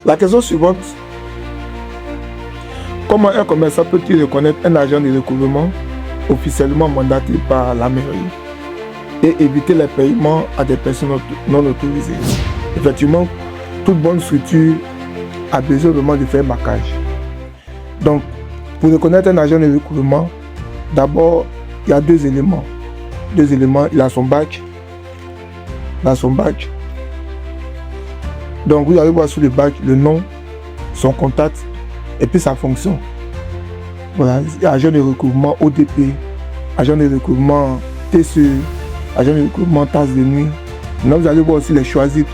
La question suivante, comment un commerçant peut-il reconnaître un agent de recouvrement officiellement mandaté par la mairie et éviter les paiements à des personnes non autorisées? Effectivement, toute bonne structure a besoin vraiment de faire marquage. Donc, pour reconnaître un agent de recouvrement, d'abord, il y a deux éléments. Il a son badge. Donc, vous allez voir sur le badge le nom, son contact et puis sa fonction. Voilà, agent de recouvrement ODP, agent de recouvrement TCE, agent de recouvrement tasse de nuit. Maintenant, vous allez voir aussi les choisis.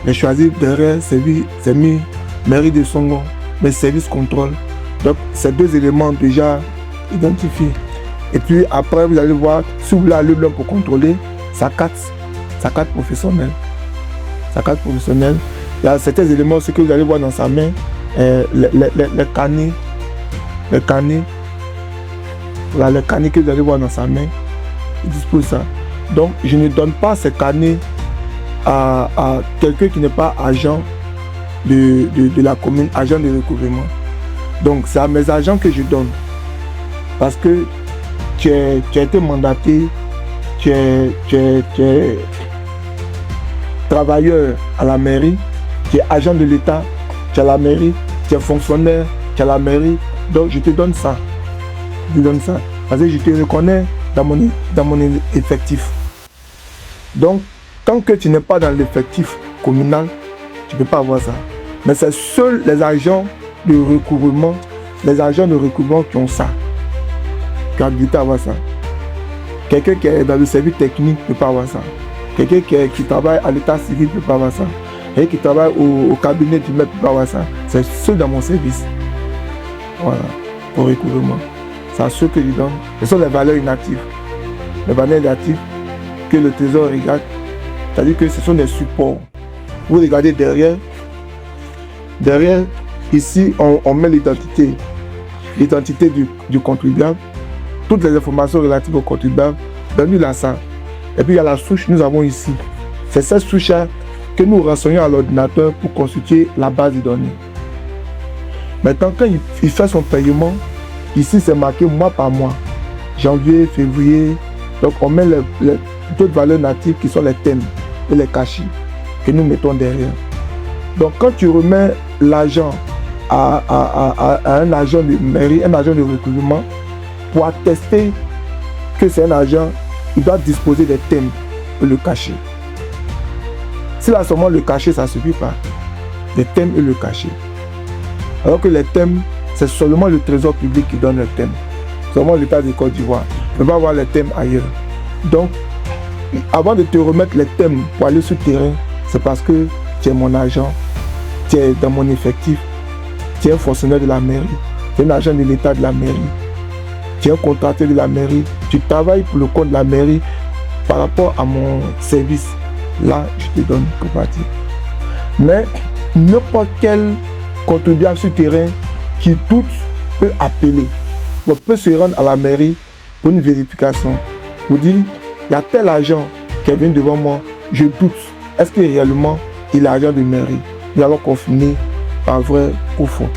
Les choisis derrière, c'est mis mairie de Songo, mais service contrôle. Donc, ces deux éléments déjà identifiés. Et puis après, vous allez voir, si vous voulez aller blanc pour contrôler, sa carte professionnelle. Sa carte professionnelle. Il y a certains éléments aussi que vous allez voir dans sa main, les carnets. Voilà, les carnets que vous allez voir dans sa main, il dispose ça. Donc, je ne donne pas ces carnets à quelqu'un qui n'est pas agent de la commune, agent de recouvrement. Donc, c'est à mes agents que je donne. Parce que tu as été mandaté, tu es travailleur à la mairie, tu es agent de l'État, tu es à la mairie, tu es fonctionnaire, tu es à la mairie. Donc, je te donne ça. Je te donne ça. Parce que je te reconnais dans mon effectif. Donc, tant que tu n'es pas dans l'effectif communal, tu ne peux pas avoir ça. Mais c'est seuls les agents de recouvrement, qui ont ça, qui ont habilité à avoir ça. Quelqu'un qui est dans le service technique ne peut pas avoir ça. Quelqu'un qui travaille à l'état civil ne peut pas avoir ça. Quelqu'un qui travaille au cabinet du maire ne peut pas avoir ça. C'est ceux dans mon service. Voilà, pour recouvrement. C'est à ceux que je donne. Ce sont les valeurs inactives. Les valeurs inactives que le trésor regarde. C'est-à-dire que ce sont des supports. Vous regardez derrière. Derrière, ici, on met l'identité. L'identité du contribuable. Toutes les informations relatives au contribuable. Ben, il a ça. Et puis il y a la souche que nous avons ici. C'est cette souche-là que nous renseignons à l'ordinateur pour constituer la base de données. Maintenant, quand il fait son paiement, ici c'est marqué mois par mois. Janvier, février. Donc on met les d'autres valeurs natives qui sont les thèmes et les cachets que nous mettons derrière. Donc quand tu remets l'argent à un agent de mairie, un agent de recouvrement, pour attester que c'est un agent, il doit disposer des thèmes et le cachet. S'il a seulement le cachet, ça ne suffit pas. Les thèmes et le cachet. Alors que les thèmes, c'est seulement le trésor public qui donne les thèmes. Seulement l'État de Côte d'Ivoire. On va avoir les thèmes ailleurs. Donc, avant de te remettre les thèmes pour aller sur le terrain, c'est parce que tu es mon agent, tu es dans mon effectif, tu es un fonctionnaire de la mairie, tu es un agent de l'État de la mairie, tu es un contracteur de la mairie, tu travailles pour le compte de la mairie par rapport à mon service. Là, je te donne pour partir. Mais n'importe quel contribuable sur le terrain qui doute peut appeler. On peut se rendre à la mairie pour une vérification. Pour dire, il y a tel agent qui est venu devant moi, je doute. Est-ce que réellement il est agent de mairie? Nous allons confirmer par vrai ou faux.